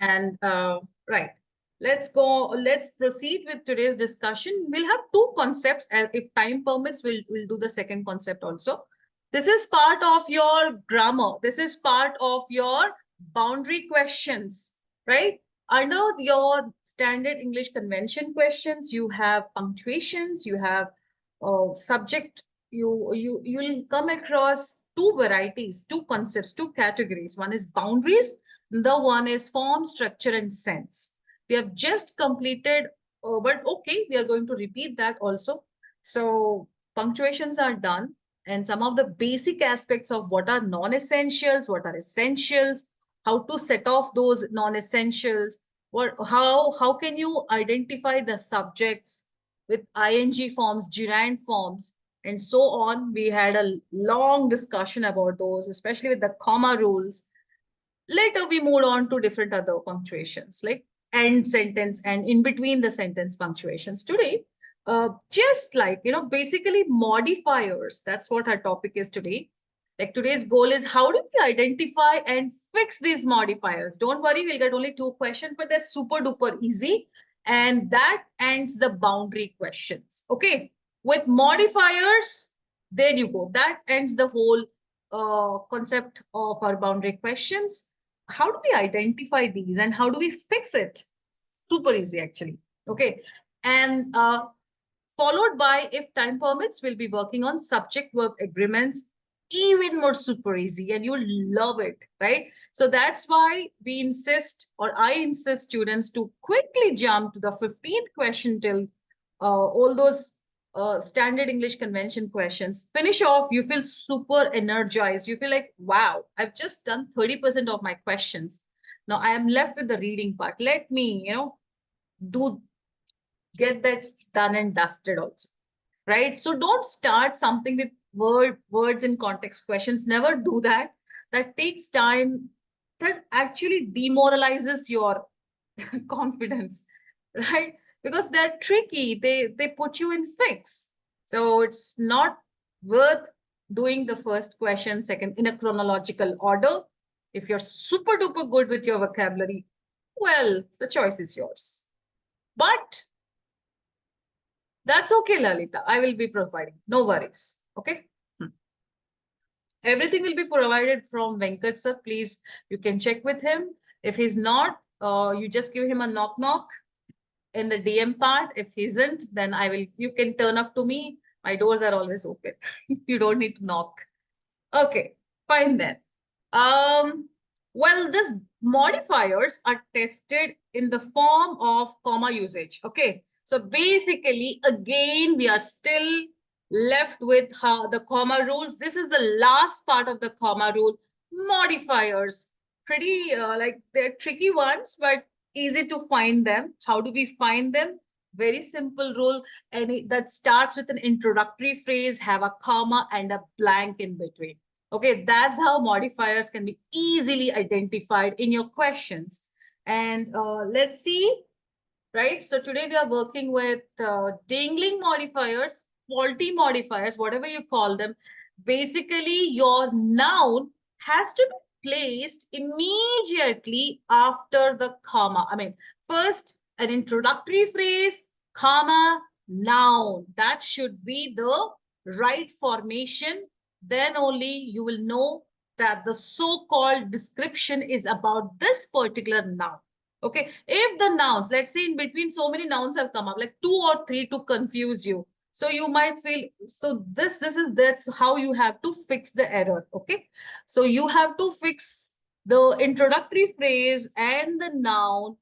And right, let's proceed with today's discussion. We'll have two concepts. If time permits, we'll do the second concept also. This is part of your grammar. This is part of your boundary questions, right? Under your standard English convention questions, you have punctuations, you have subject. You will come across two varieties, two concepts, two categories. One is boundaries, the one is form, structure, and sense. We have just completed, but okay, we are going to repeat that also. So punctuations are done, and some of the basic aspects of what are non-essentials, what are essentials, how to set off those non-essentials, how can you identify the subjects with ing forms, gerund forms, and so on. We had a long discussion about those, especially with the comma rules. Later, we moved on to different other punctuations like end sentence and in between the sentence punctuations. Today, just like, basically modifiers, that's what our topic is today. Like today's goal is how do we identify and fix these modifiers? Don't worry, we'll get only two questions, but they're super duper easy. And that ends the boundary questions. Okay. With modifiers, there you go. That ends the whole concept of our boundary questions. How do we identify these and how do we fix it? Super easy, actually. Okay. And followed by, if time permits, we'll be working on subject verb agreements, even more super easy, and you'll love it, right? So that's why we insist, or I insist students to quickly jump to the 15th question till all those standard English convention questions finish off. You feel super energized. You feel like, wow, I've just done 30% of my questions. Now I am left with the reading part. Let me, do get that done and dusted also, right? So don't start something with words in context questions. Never do that. That takes time. That actually demoralizes your confidence, right? Because they're tricky. They put you in fix. So it's not worth doing the first question, second in a chronological order. If you're super duper good with your vocabulary, well, the choice is yours. But that's okay, Lalita. I will be providing. No worries. Okay. Everything will be provided from Venkat sir. Please, you can check with him. If he's not, you just give him a knock knock in the DM part. If he isn't, then you can turn up to me. My doors are always open. You don't need to knock. Okay, fine then. Well, these modifiers are tested in the form of comma usage. Okay, so basically, again, we are still left with how the comma rules. This is the last part of the comma rule. Modifiers, pretty like they're tricky ones, but easy to find them. How do we find them? Very simple rule. That starts with an introductory phrase, have a comma and a blank in between. Okay, that's how modifiers can be easily identified in your questions. And let's see, right? So today we are working with dangling modifiers, faulty modifiers, whatever you call them. Basically, your noun has to be placed immediately after the comma. I mean, first an introductory phrase, comma, noun. That should be the right formation. Then only you will know that the so-called description is about this particular noun. Okay, if the nouns, let's say in between so many nouns have come up, like 2 or 3 to confuse you. So you might feel, so that's how you have to fix the error. Okay, so you have to fix the introductory phrase and the noun.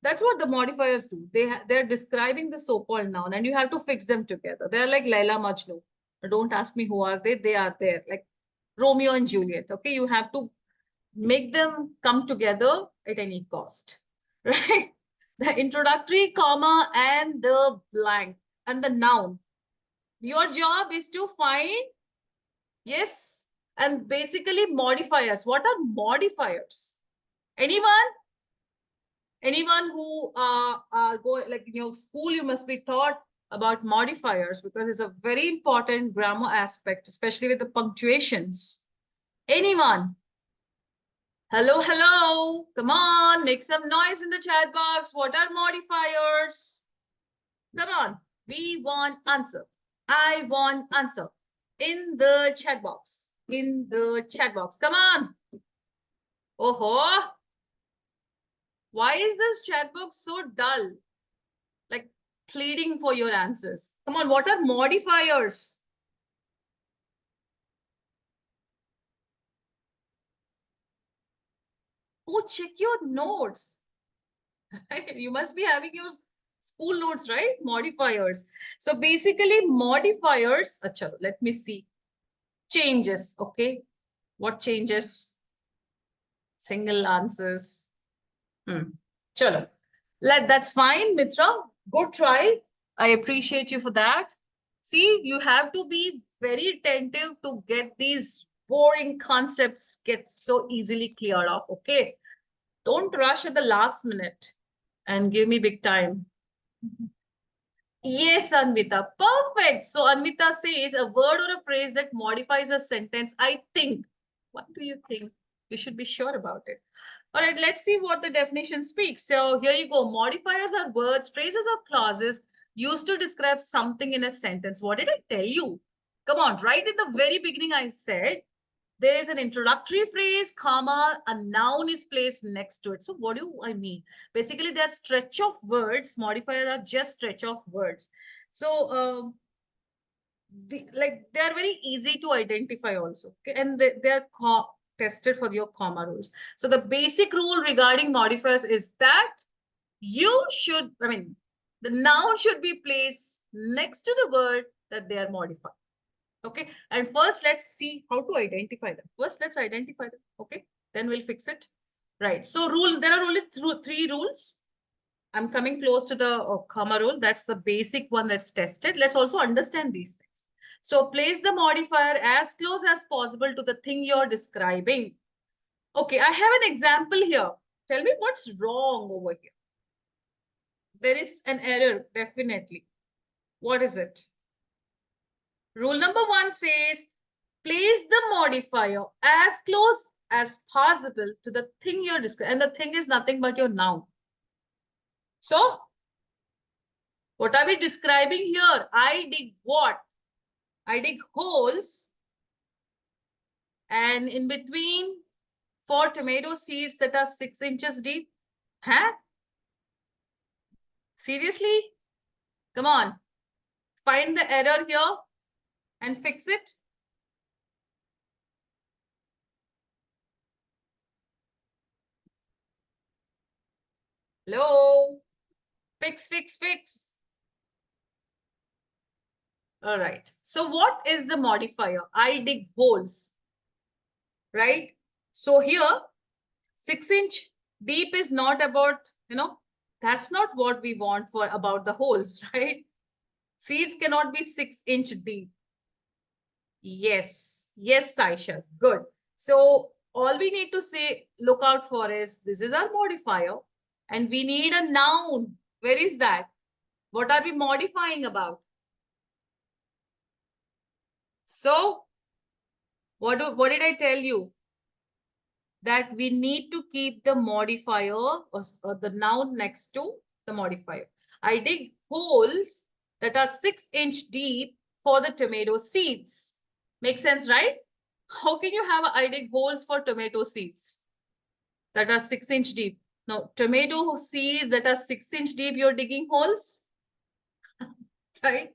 That's what the modifiers do. They're describing the so-called noun and you have to fix them together. They're like Laila Majnu. Don't ask me who are they. They are there, like Romeo and Juliet. Okay, you have to make them come together at any cost, right? The introductory comma and the blank and the noun. Your job is to find, yes, and basically modifiers. What are modifiers? Anyone? Anyone who are going, like in your school, you must be taught about modifiers because it's a very important grammar aspect, especially with the punctuations. Anyone? Hello, hello. Come on, make some noise in the chat box. What are modifiers? Come on. We want answer. I want answer. In the chat box. In the chat box. Come on. Oh, why is this chat box so dull? Like pleading for your answers. Come on, what are modifiers? Oh, check your notes. You must be having your school notes, right? Modifiers. So basically modifiers, achha, let me see. Changes, okay? What changes? Single answers. Chalo. That's fine, Mitra. Good try. I appreciate you for that. See, you have to be very attentive to get these boring concepts get so easily cleared off, okay? Don't rush at the last minute and give me big time. Yes, Anvita. Perfect. So Anvita says a word or a phrase that modifies a sentence. I think. What do you think? You should be sure about it. All right, let's see what the definition speaks. So here you go. Modifiers are words, phrases, or clauses used to describe something in a sentence. What did I tell you? Come on, right in the very beginning, I said there is an introductory phrase, comma, a noun is placed next to it. So what do I mean? Basically, they're stretch of words. Modifiers are just stretch of words. So they are very easy to identify also. Okay? And they are tested for your comma rules. So the basic rule regarding modifiers is that you should, the noun should be placed next to the word that they are modified. Okay. And first, let's see how to identify them. First, let's identify them. Okay. Then we'll fix it. Right. So there are only three rules. I'm coming close to the comma rule. That's the basic one that's tested. Let's also understand these things. So place the modifier as close as possible to the thing you're describing. Okay, I have an example here. Tell me what's wrong over here. There is an error, definitely. What is it? Rule number 1 says, place the modifier as close as possible to the thing you're describing. And the thing is nothing but your noun. So, what are we describing here? I dig what? I dig holes. And in between, 4 tomato seeds that are 6 inches deep. Huh? Seriously? Come on. Find the error here and fix it. Hello? Fix, fix, fix. All right. So what is the modifier? I dig holes. Right? So here, 6-inch deep is not about, that's not what we want for about the holes, right? Seeds cannot be 6-inch deep. Yes. Yes, Saisha. Good. So all we need to say, look out for is, this is our modifier and we need a noun. Where is that? What are we modifying about? So what did I tell you? That we need to keep the modifier or the noun next to the modifier. I dig holes that are 6-inch deep for the tomato seeds. Makes sense, right? How can you have I dig holes for tomato seeds that are 6-inch deep? No, tomato seeds that are 6-inch deep, you're digging holes, right?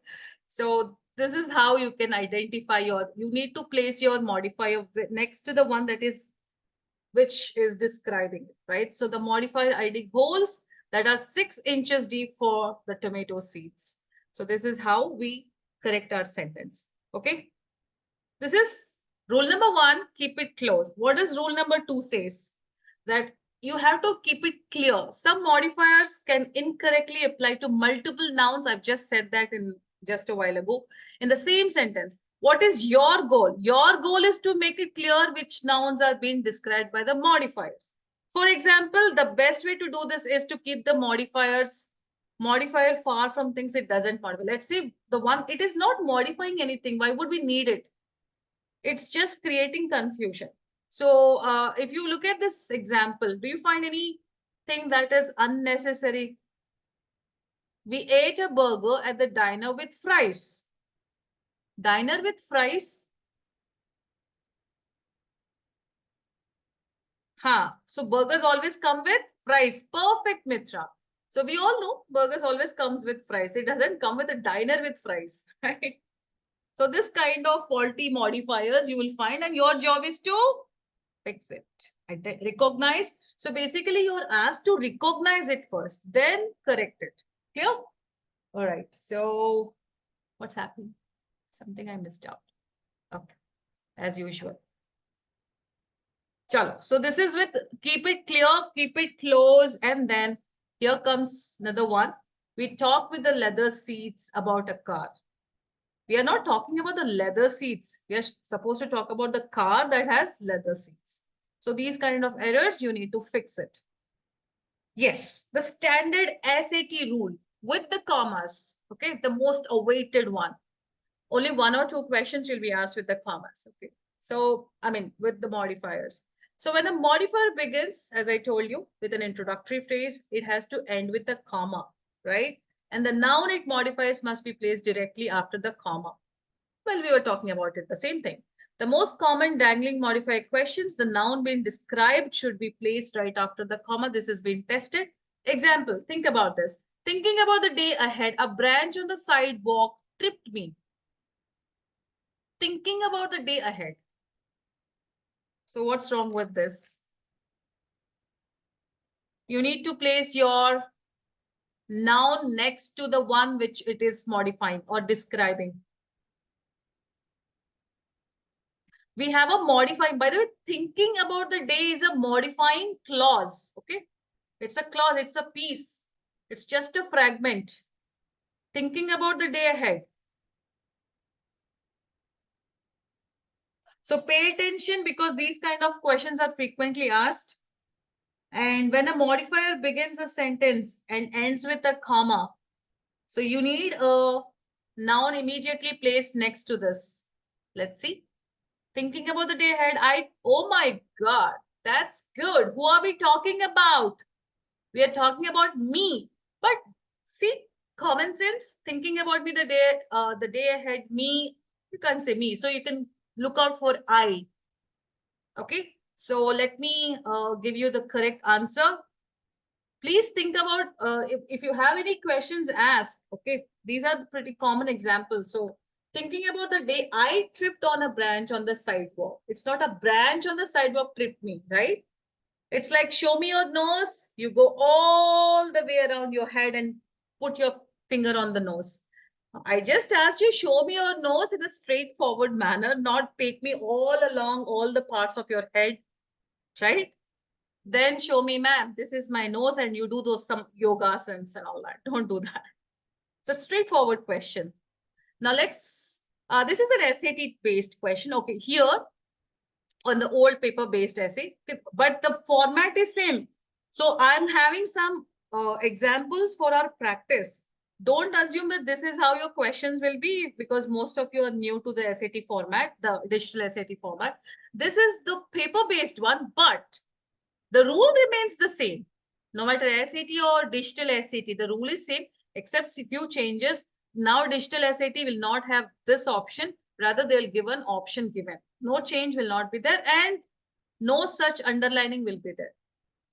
So this is how you can identify you need to place your modifier next to the one that is which is describing it, right? So the modifier I dig holes that are 6 inches deep for the tomato seeds. So this is how we correct our sentence. Okay. This is rule number 1, keep it close. What does rule number 2 says? That you have to keep it clear. Some modifiers can incorrectly apply to multiple nouns. I've just said that in just a while ago in the same sentence. What is your goal? Your goal is to make it clear which nouns are being described by the modifiers. For example, the best way to do this is to keep the modifier far from things it doesn't modify. Let's say the one, it is not modifying anything. Why would we need it? It's just creating confusion. So if you look at this example, do you find anything that is unnecessary? We ate a burger at the diner with fries. Diner with fries. Huh. So burgers always come with fries. Perfect, Mitra. So we all know burgers always comes with fries. It doesn't come with a diner with fries, right? So this kind of faulty modifiers you will find, and your job is to fix it. Recognize. So basically you're asked to recognize it first, then correct it. Clear? All right. So what's happening? Something I missed out. Okay. As usual. Chalo. So this is with keep it clear, keep it close, and then here comes another one. We talk with the leather seats about a car. We are not talking about the leather seats. We are supposed to talk about the car that has leather seats. So these kind of errors, you need to fix it. Yes, the standard SAT rule with the commas, okay, the most awaited one. Only 1 or 2 questions will be asked with the commas, okay. So, I mean, with the modifiers. So when a modifier begins, as I told you, with an introductory phrase, it has to end with a comma, right? And the noun it modifies must be placed directly after the comma. Well, we were talking about it, the same thing. The most common dangling modifier questions, the noun being described should be placed right after the comma. This has been tested. Example, think about this. Thinking about the day ahead, a branch on the sidewalk tripped me. Thinking about the day ahead. So what's wrong with this? You need to place your noun next to the one which it is modifying or describing. We have a modifying. By the way, thinking about the day is a modifying clause. Okay. It's a clause. It's a piece. It's just a fragment. Thinking about the day ahead. So pay attention because these kind of questions are frequently asked. And when a modifier begins a sentence and ends with a comma, so you need a noun immediately placed next to this. Let's see. Thinking about the day ahead, oh my God, that's good. Who are we talking about? We are talking about me. But see, common sense, thinking about me the day ahead, me, you can't say me. So you can look out for I. Okay. So let me give you the correct answer. Please think about if you have any questions, ask. Okay. These are the pretty common examples. So thinking about the day I tripped on a branch on the sidewalk. It's not a branch on the sidewalk tripped me, right? It's like show me your nose. You go all the way around your head and put your finger on the nose. I just asked you, show me your nose in a straightforward manner, not take me all along all the parts of your head, right? Then show me, ma'am, this is my nose, and you do those some yoga asanas and all that. Don't do that. It's a straightforward question. Now this is an SAT based question. Okay, here on the old paper based essay, but the format is same. So I'm having some examples for our practice. Don't assume that this is how your questions will be because most of you are new to the SAT format, the digital SAT format. This is the paper based one, but the rule remains the same. No matter SAT or digital SAT, the rule is same except a few changes. Now digital SAT will not have this option. Rather, they'll give an option given. No change will not be there and no such underlining will be there.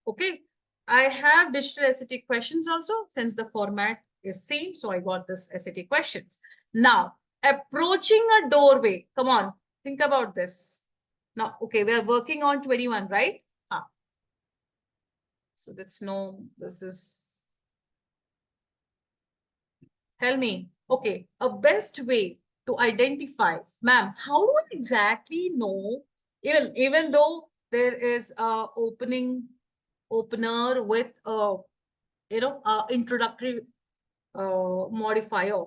Okay. I have digital SAT questions also since the format is same. So I got this SAT questions. Now, approaching a doorway. Come on, think about this. Now, okay, we are working on 21, right? So this is, tell me, okay, a best way to identify, ma'am, how do I exactly know, even though there is a opener with introductory modifier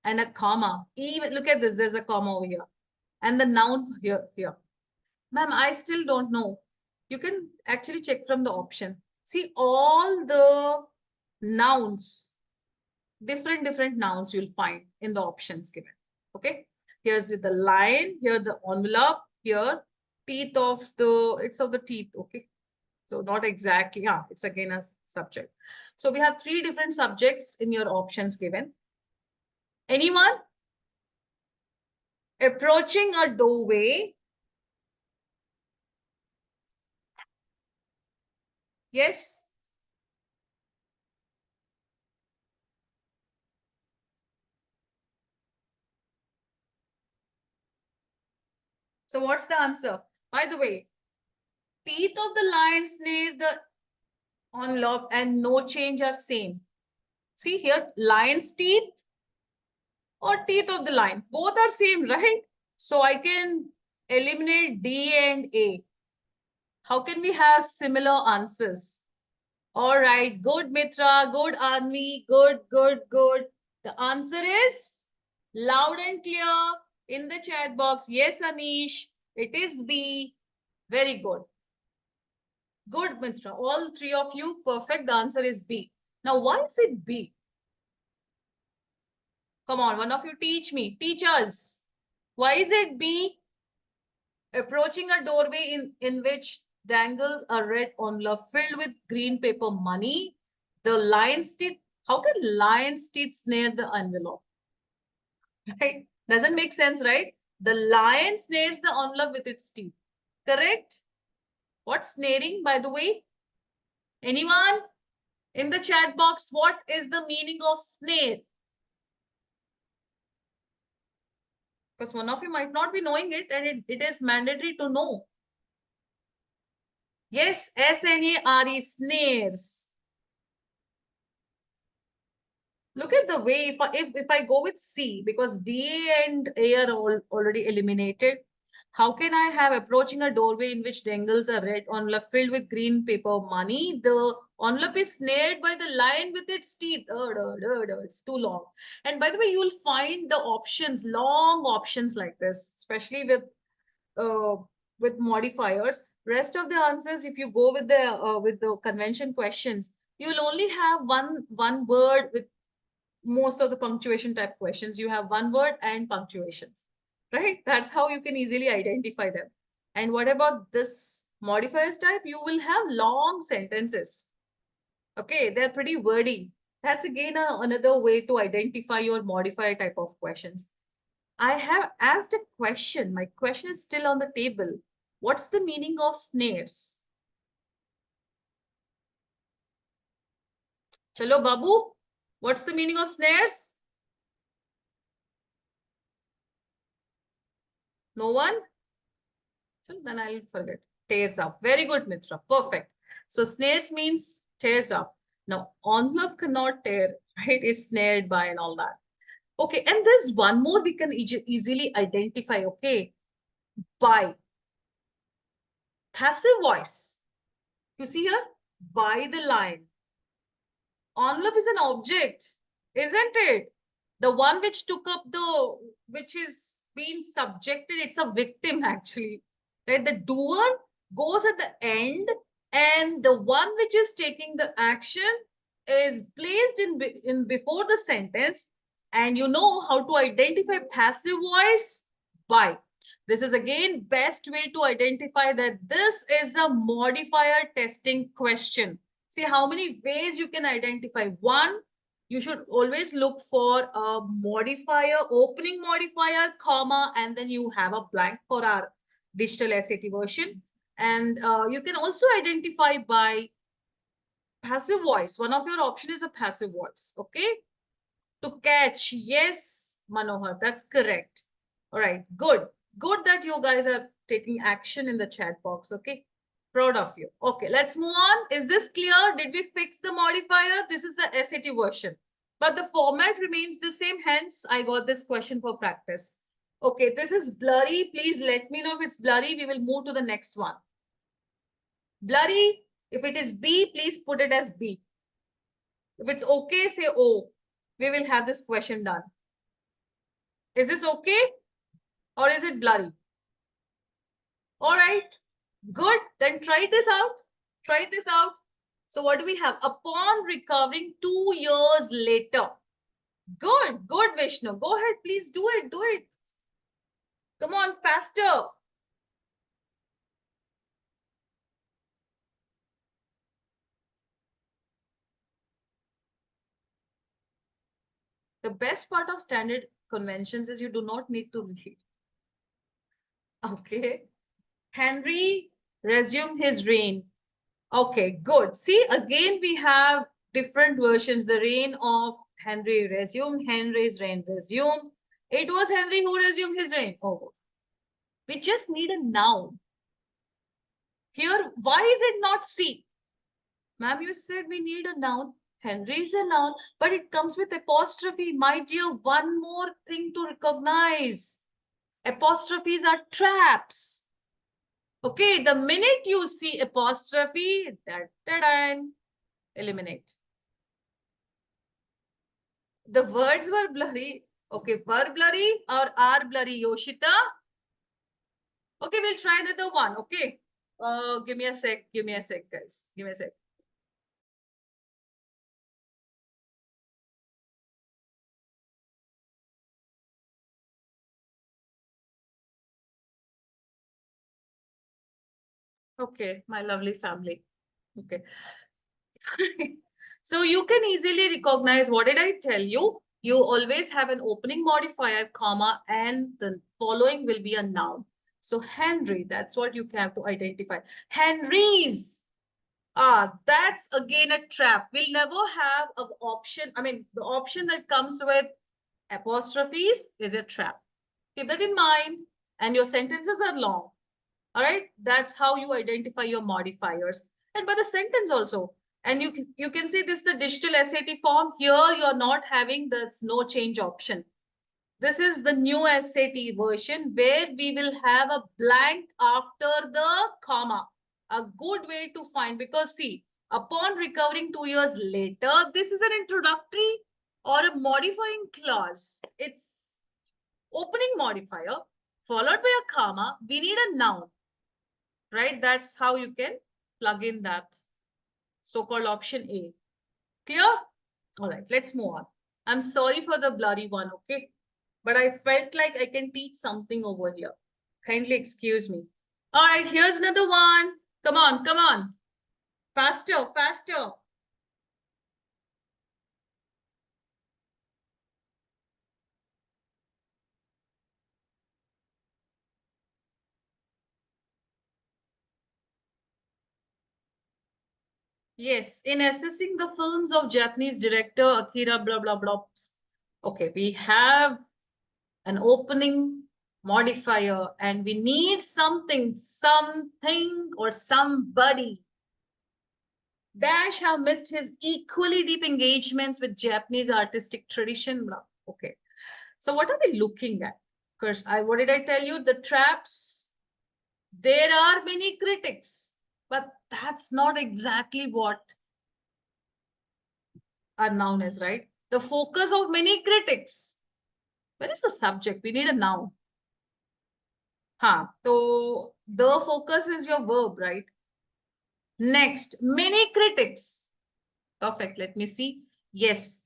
and a comma, even look at this, there's a comma over here and the noun here. Ma'am, I still don't know. You can actually check from the option. See all the nouns, different nouns you'll find in the options given. Okay. Here's the line, here the envelope, here Teeth of the, it's of the teeth, okay? So not exactly, yeah, it's again a subject. So we have three different subjects in your options given. Anyone? Approaching a doorway. Yes. So what's the answer? By the way, teeth of the lions near the envelope and no change are same. See here, lion's teeth or teeth of the lion. Both are same, right? So I can eliminate D and A. How can we have similar answers? All right, good Mitra, good Army, good, good, good. The answer is loud and clear in the chat box. Yes, Anish, it is B. Very good. Good, Mitra. All three of you, perfect. The answer is B. Now, why is it B? Come on, one of you teach me. Teach us. Why is it B? Approaching a doorway in which dangles a red envelope filled with green paper money. The lion's teeth. How can lion's teeth snare the envelope? Right? Doesn't make sense, right? The lion snares the envelope with its teeth. Correct? What's snaring, by the way? Anyone? In the chat box, what is the meaning of snare? Because one of you might not be knowing it and it is mandatory to know. Yes, S-N-A-R-E, snares. Look at the way, if I go with C, because D and A are already eliminated, how can I have approaching a doorway in which dangles a red envelope filled with green paper money? The envelope is snared by the lion with its teeth. It's too long. And by the way, you will find the options, long options like this, especially uh, with modifiers. Rest of the answers, if you go with the convention questions, you will only have one word with most of the punctuation type questions. You have one word and punctuations, right? That's how you can easily identify them. And what about this modifiers type? You will have long sentences. Okay, they're pretty wordy. That's again another way to identify your modifier type of questions. I have asked a question. My question is still on the table. What's the meaning of snares? Chalo, Babu, what's the meaning of snares? No one? So then I'll forget. Tears up. Very good, Mitra. Perfect. So snares means tears up. Now, envelope cannot tear, right? Is snared by and all that. Okay, and there's one more we can easily identify, okay? By. Passive voice. You see here? By the line. Envelope is an object, isn't it? The one which took up which is being subjected, it's a victim actually, right? The doer goes at the end and the one which is taking the action is placed in before the sentence. And you know how to identify passive voice? By. This is again best way to identify that this is a modifier testing question. See how many ways you can identify. One, you should always look for a modifier, opening modifier, comma, and then you have a blank for our digital SAT version. And you can also identify by passive voice. One of your option is a passive voice, okay? To catch, yes, Manohar, that's correct. All right, good. Good that you guys are taking action in the chat box, okay? Proud of you. Okay, let's move on. Is this clear? Did we fix the modifier? This is the SAT version. But the format remains the same. Hence, I got this question for practice. Okay, this is blurry. Please let me know if it's blurry. We will move to the next one. Blurry. If it is B, please put it as B. If it's okay, say O. We will have this question done. Is this okay? Or is it blurry? All right. Good. Then try this out. Try this out. So what do we have? Upon recovering 2 years later. Good. Good, Vishnu. Go ahead. Please do it. Do it. Come on, faster. The best part of standard conventions is you do not need to read. Okay. Henry resumed his reign. Okay, good. See, again, we have different versions. The reign of Henry resumed, Henry's reign resumed. It was Henry who resumed his reign. Oh, we just need a noun. Here, why is it not C? Ma'am, you said we need a noun. Henry is a noun, but it comes with apostrophe. My dear, one more thing to recognize. Apostrophes are traps. Okay, the minute you see apostrophe, eliminate. The words were blurry. Okay, were blurry or are blurry, Yoshita? Okay, we'll try another one. Okay. Give me a sec. Give me a sec, guys. Give me a sec. Okay, my lovely family. Okay. So you can easily recognize, what did I tell you? You always have an opening modifier, comma, and the following will be a noun. So Henry, that's what you have to identify. Henry's. Ah, that's again a trap. We'll never have an option. I mean, the option that comes with apostrophes is a trap. Keep that in mind. And your sentences are long. All right. That's how you identify your modifiers. And by the sentence also. And you can see this, the digital SAT form. Here you're not having the no change option. This is the new SAT version where we will have a blank after the comma. A good way to find, because see, upon recovering 2 years later, this is an introductory or a modifying clause. It's opening modifier followed by a comma. We need a noun, right? That's how you can plug in that so-called option A. Clear? All right, let's move on. I'm sorry for the blurry one, okay? But I felt like I can teach something over here. Kindly excuse me. All right, here's another one. Come on, come on. Faster, faster. Yes, in assessing the films of Japanese director Akira blah blah blah. Okay, we have an opening modifier and we need something, something or somebody. Dash have missed his equally deep engagements with Japanese artistic tradition. Okay. So what are we looking at? Because what did I tell you? The traps. There are many critics, but that's not exactly what our noun is, right? The focus of many critics. Where is the subject? We need a noun. Huh. So the focus is your verb, right? Next, many critics. Perfect. Let me see. Yes.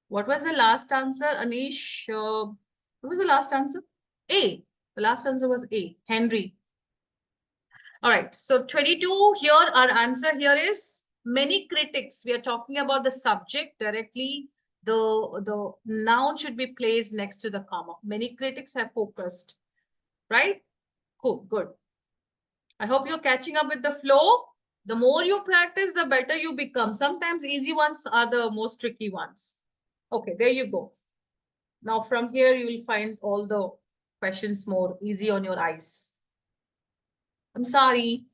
What was the last answer, Anish? What was the last answer? A. The last answer was A. Henry. All right. So 22 here, our answer here is many critics. We are talking about the subject directly. The noun should be placed next to the comma. Many critics have focused, right? Cool. Good. I hope you're catching up with the flow. The more you practice, the better you become. Sometimes easy ones are the most tricky ones. Okay, there you go. Now from here, you will find all the questions more easy on your eyes. I'm sorry.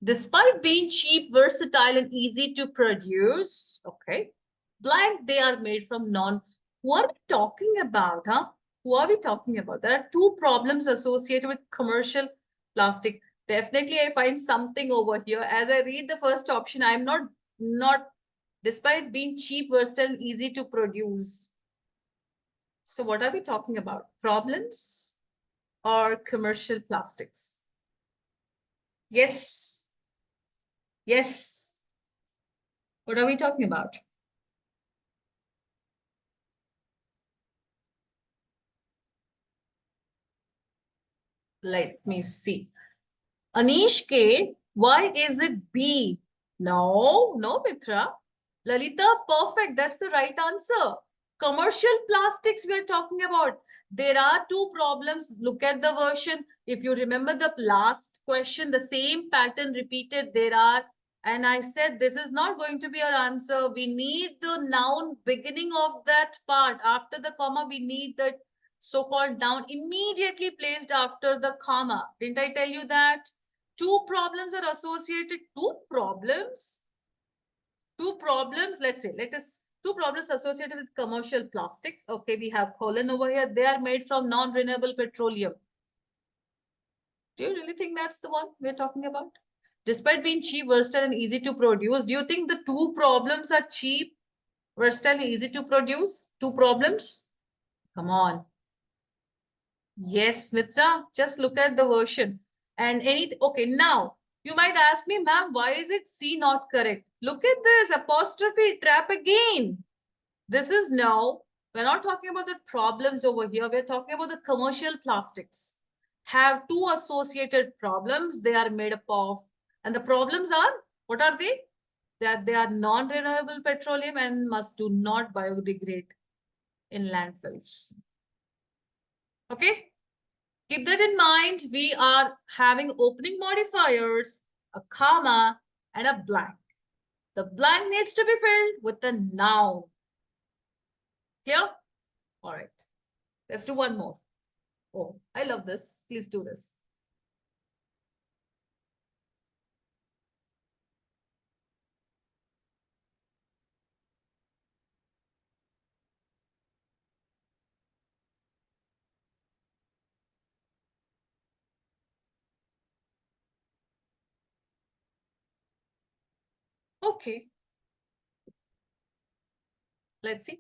Despite being cheap, versatile, and easy to produce, okay, blank, they are made from non. Who are we talking about, huh? Who are we talking about? There are two problems associated with commercial plastic. Definitely, I find something over here. As I read the first option, I'm not, despite being cheap, versatile, and easy to produce. So what are we talking about? Problems or commercial plastics? Yes. Yes. What are we talking about? Let me see. Anish K, why is it B? No, no, Mitra. Lalita, perfect. That's the right answer. Commercial plastics we are talking about. There are two problems. Look at the version. If you remember the last question, the same pattern repeated. There are, and I said this is not going to be our answer. We need the noun beginning of that part. After the comma, we need the so-called noun immediately placed after the comma. Didn't I tell you that? Two problems are associated. Let's say, two problems associated with commercial plastics. Okay, we have colon over here. They are made from non-renewable petroleum. Do you really think that's the one we're talking about? Despite being cheap, versatile, and easy to produce, do you think the two problems are cheap, versatile, and easy to produce? Two problems? Come on. Yes, Mitra, just look at the version. And okay, now you might ask me, ma'am, why is it C not correct? Look at this apostrophe trap again. This is now, we're not talking about the problems over here. We're talking about the commercial plastics. Have two associated problems they are made up of. And the problems are, what are they? That they are non-renewable petroleum and must do not biodegrade in landfills. Okay? Keep that in mind. We are having opening modifiers, a comma, and a blank. The blank needs to be filled with the noun. Clear? All right. Let's do one more. Oh, I love this. Please do this. Okay. Let's see.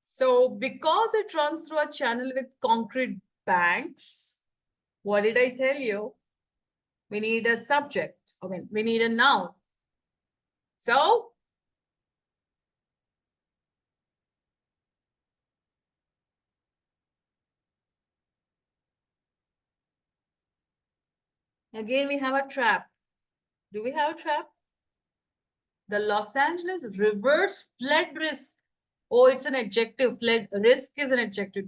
So because it runs through a channel with concrete banks, what did I tell you? We need a subject. I mean, we need a noun. So again, we have a trap. Do we have a trap? The Los Angeles rivers flood risk. Oh, it's an adjective. Flood risk is an adjective.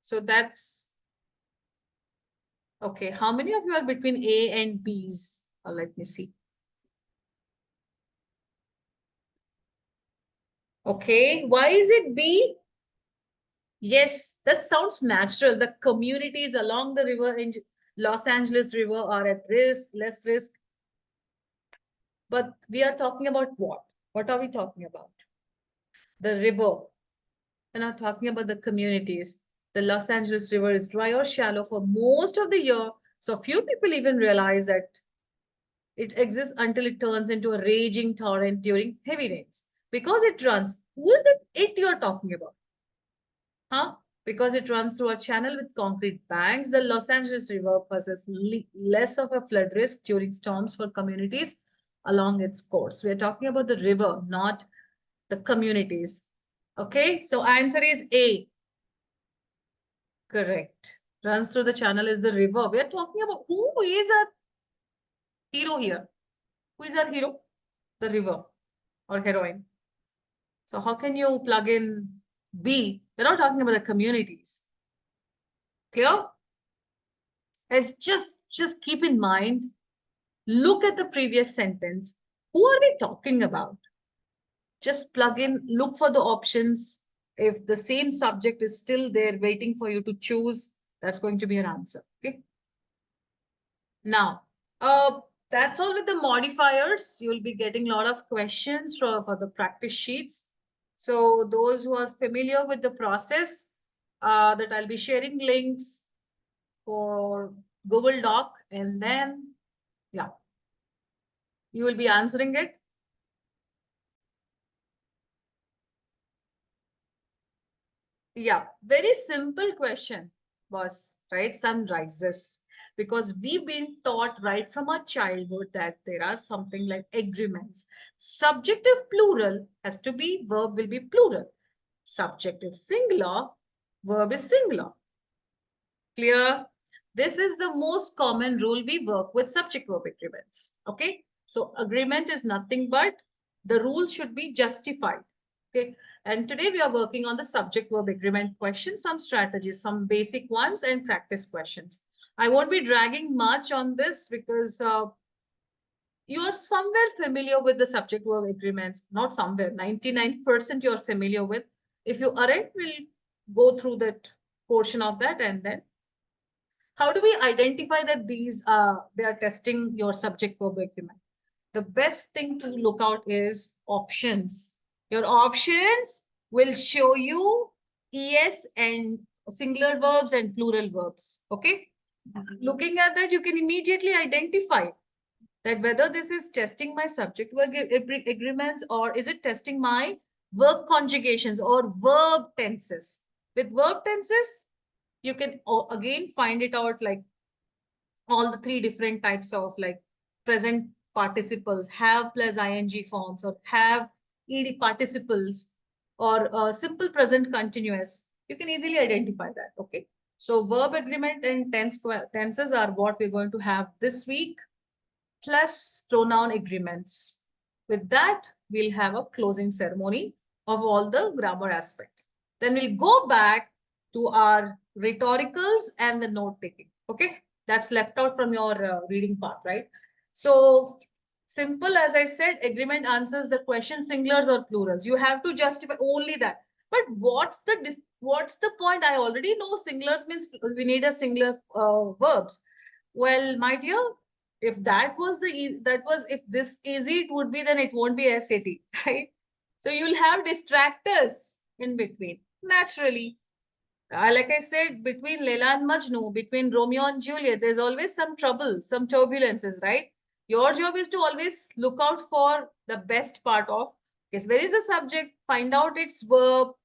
So that's okay. How many of you are between A and B's? Let me see. Okay, why is it B? Yes, that sounds natural. The communities along the river in Los Angeles River are at risk, less risk. But we are talking about what? What are we talking about? The river. We're not talking about the communities. The Los Angeles River is dry or shallow for most of the year. So few people even realize that it exists until it turns into a raging torrent during heavy rains. Because it runs. Who is it you're talking about? Huh? Because it runs through a channel with concrete banks, the Los Angeles River poses less of a flood risk during storms for communities along its course. We're talking about the river, not the communities. Okay, so answer is A. Correct. Runs through the channel is the river. We're talking about who is our hero here? Who is our hero? The river or heroine. So how can you plug in B? We're not talking about the communities. Clear? As just keep in mind, look at the previous sentence. Who are we talking about? Just plug in, look for the options. If the same subject is still there waiting for you to choose, that's going to be your answer. Okay. Now, that's all with the modifiers. You'll be getting a lot of questions for the practice sheets. So those who are familiar with the process, that I'll be sharing links for Google Doc, and then, yeah, you will be answering it. Yeah, very simple question was, right? Sun rises. Because we've been taught right from our childhood that there are something like agreements. Subjective plural has to be, verb will be plural. Subjective singular, verb is singular. Clear? This is the most common rule we work with subject verb agreements. Okay. So agreement is nothing but the rule should be justified. Okay. And today we are working on the subject verb agreement questions, some strategies, some basic ones and practice questions. I won't be dragging much on this because you're somewhere familiar with the subject verb agreements, not somewhere, 99% you're familiar with. If you aren't, we'll go through that portion of that. And then how do we identify that these they are testing your subject verb agreement? The best thing to look out is options. Your options will show you es and singular verbs and plural verbs. Okay. Looking at that, you can immediately identify that whether this is testing my subject verb agreements or is it testing my verb conjugations or verb tenses. With verb tenses, you can again find it out like all the three different types of like present participles, have plus ing forms or have ed participles or simple present continuous. You can easily identify that. Okay. So verb agreement and tenses are what we're going to have this week, plus pronoun agreements. With that, we'll have a closing ceremony of all the grammar aspect. Then we'll go back to our rhetoricals and the note taking. Okay, that's left out from your reading part, right? So simple, as I said, agreement answers the question singulars or plurals. You have to justify only that. But what's the point? I already know singulars means we need a singular verbs. Well, my dear, if that was if this easy it would be, then it won't be SAT, right? So you'll have distractors in between naturally. Like I said, between Leila and Majnu, between Romeo and Juliet, there's always some trouble, some turbulences, right? Your job is to always look out for the best part of, yes, where is the subject? Find out its verb.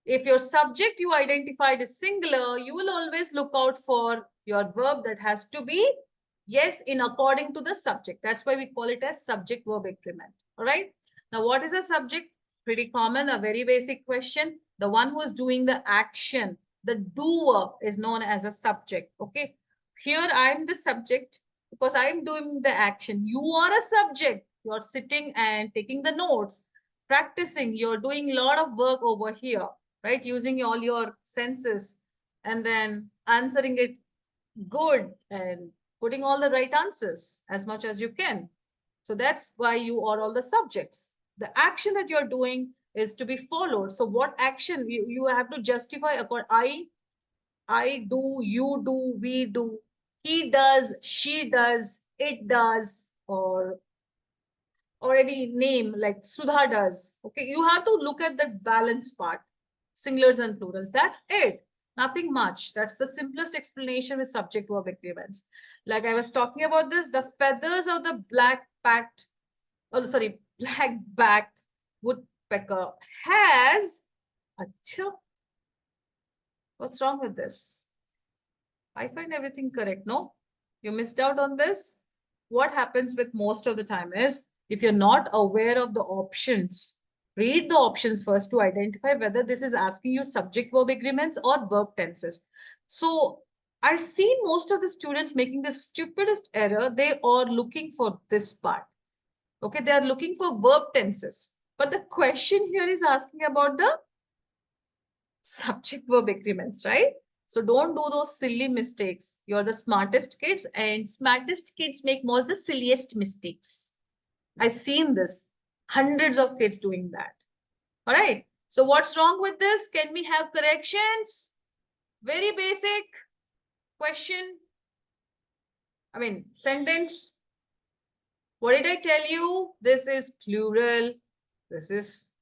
If your subject you identified is singular, you will always look out for your verb that has to be yes in according to the subject. That's why we call it as subject verb agreement. All right. Now, what is a subject? Pretty common, a very basic question. The one who is doing the action, the doer is known as a subject. Okay. Here I am the subject because I am doing the action. You are a subject. You are sitting and taking the notes, practicing. You're doing a lot of work over here, right? Using all your senses and then answering it good and putting all the right answers as much as you can. So that's why you are all the subjects. The action that you're doing is to be followed. So what action you have to justify I do, you do, we do, he does, she does, it does, or any name like Sudha does. Okay, you have to look at that balance part, singulars and plurals. That's it. Nothing much. That's the simplest explanation with subject verb agreements. Like I was talking about this, the feathers of the black-backed woodpecker has. Achha, what's wrong with this? I find everything correct. No, you missed out on this. What happens with most of the time is if you're not aware of the options, read the options first to identify whether this is asking you subject verb agreements or verb tenses. So I've seen most of the students making the stupidest error. They are looking for this part. Okay, they are looking for verb tenses. But the question here is asking about the subject verb agreements, right? So don't do those silly mistakes. You're the smartest kids and smartest kids make most the silliest mistakes. I've seen this. Hundreds of kids doing that. All right. So what's wrong with this? Can we have corrections? Very basic question. I mean, sentence. What did I tell you? This is plural. This is.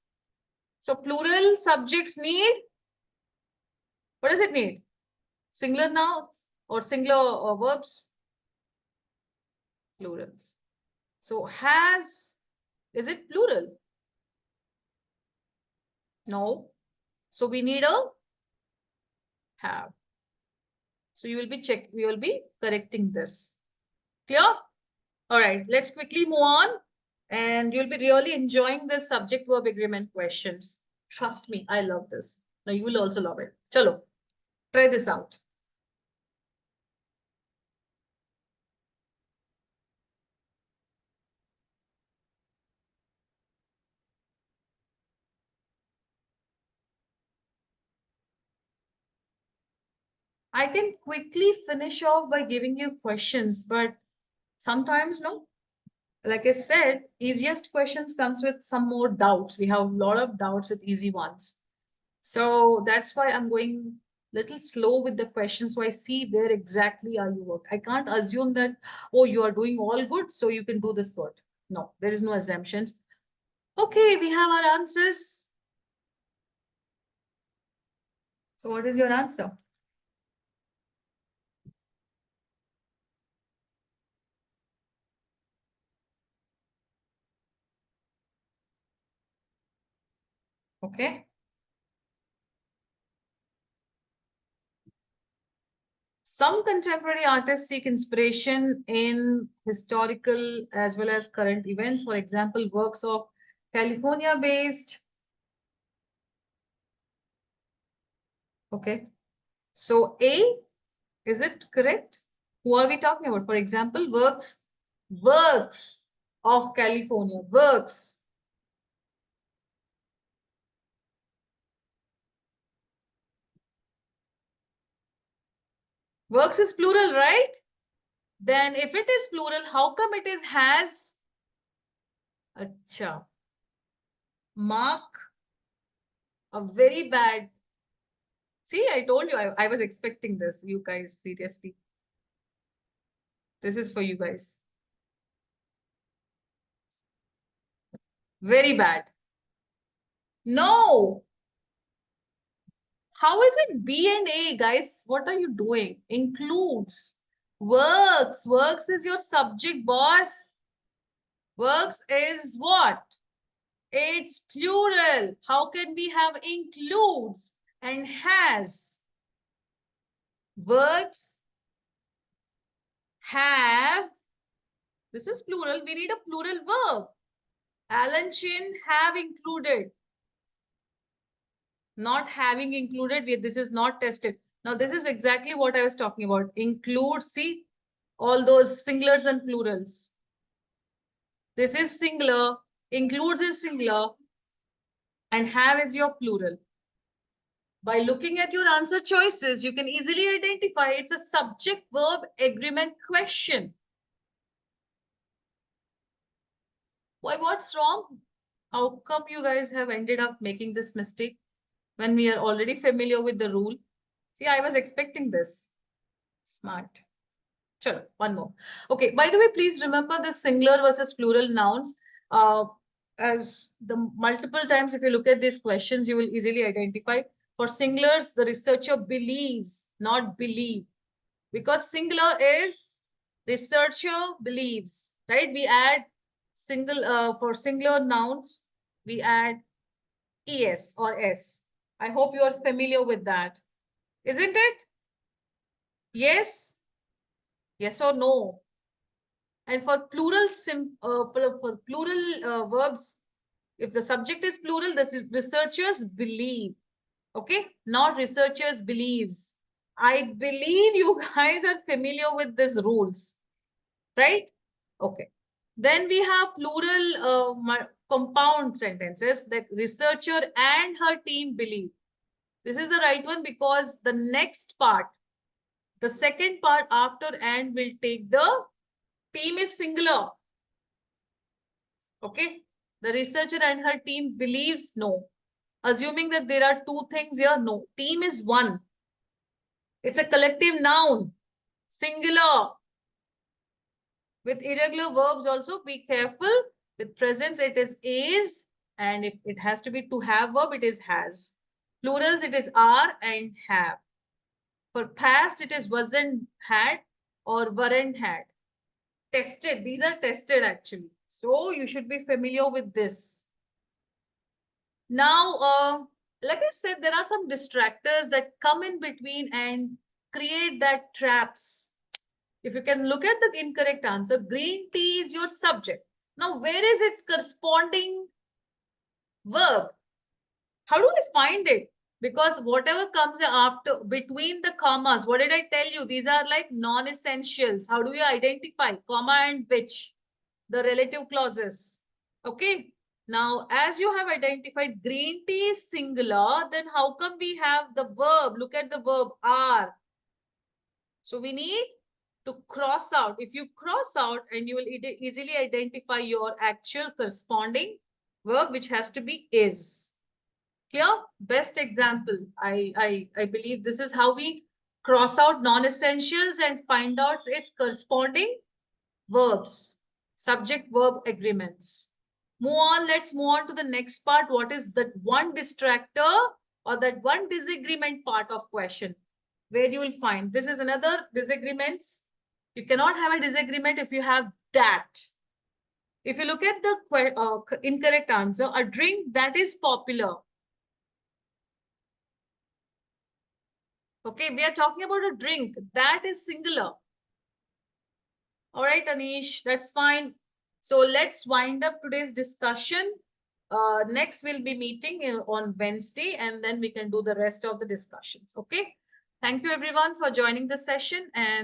So plural subjects need. What does it need? Singular nouns or singular verbs? Plurals. So has, is it plural? No. So we need a have. So you will be we will be correcting this. Clear? All right, let's quickly move on. And you'll be really enjoying the subject verb agreement questions. Trust me, I love this. Now you will also love it. Chalo, try this out. I can quickly finish off by giving you questions, but sometimes no. Like I said, easiest questions comes with some more doubts. We have a lot of doubts with easy ones. So that's why I'm going little slow with the questions. So I see where exactly are you work. I can't assume that, oh, you are doing all good, so you can do this good. No, there is no assumptions. Okay, we have our answers. So what is your answer? Okay. Some contemporary artists seek inspiration in historical as well as current events. For example, works of California-based. Okay. So A, is it correct? Who are we talking about? For example, works of California, works. Works is plural, right? Then if it is plural, how come it is has? Acha. Mark a very bad. See, I told you, I was expecting this. You guys, seriously. This is for you guys. Very bad. No. How is it B and A, guys? What are you doing? Includes. Works. Works is your subject, boss. Works is what? It's plural. How can we have includes and has? Works have. This is plural. We need a plural verb. Alan Chin have included. Not having included, this is not tested. Now, this is exactly what I was talking about. Include, see, all those singulars and plurals. This is singular, includes is singular, and have is your plural. By looking at your answer choices, you can easily identify it's a subject-verb agreement question. Why, what's wrong? How come you guys have ended up making this mistake when we are already familiar with the rule? See, I was expecting this. Smart. Sure, one more. Okay, by the way, please remember the singular versus plural nouns. As the multiple times, if you look at these questions, you will easily identify. For singulars, the researcher believes, not believe. Because singular is researcher believes, right? We add for singular nouns, we add es or s. I hope you are familiar with that. Isn't it? Yes? Yes or no? And for plural for plural verbs, if the subject is plural, the researchers believe. Okay, not researchers believes. I believe you guys are familiar with these rules, right? Okay. Then we have plural compound sentences that researcher and her team believe. This is the right one because the next part, the second part after and will take the team is singular. Okay. The researcher and her team believes no. Assuming that there are two things here, no. Team is one. It's a collective noun. Singular. With irregular verbs also, be careful. With presents, it is. And if it has to be to have verb, it is has. Plurals, it is are and have. For past, it is wasn't, had, or weren't, had. Tested. These are tested actually. So you should be familiar with this. Now, like I said, there are some distractors that come in between and create that traps. If you can look at the incorrect answer, green tea is your subject. Now, where is its corresponding verb? How do I find it? Because whatever comes after, between the commas, what did I tell you? These are like non-essentials. How do you identify comma and which? The relative clauses. Okay. Now, as you have identified green tea is singular, then how come we have the verb? Look at the verb are. So we need to cross out. If you cross out, and you will easily identify your actual corresponding verb, which has to be is. Clear? Best example. I believe this is how we cross out non-essentials and find out its corresponding verbs, subject verb agreements. Move on. Let's move on to the next part. What is that one distractor or that one disagreement part of question, where you will find this is another disagreements. You cannot have a disagreement if you have that. If you look at the incorrect answer, a drink that is popular. Okay, we are talking about a drink that is singular. All right, Anish, that's fine. So let's wind up today's discussion. Next, we'll be meeting on Wednesday, and then we can do the rest of the discussions. Okay. Thank you, everyone, for joining the session. And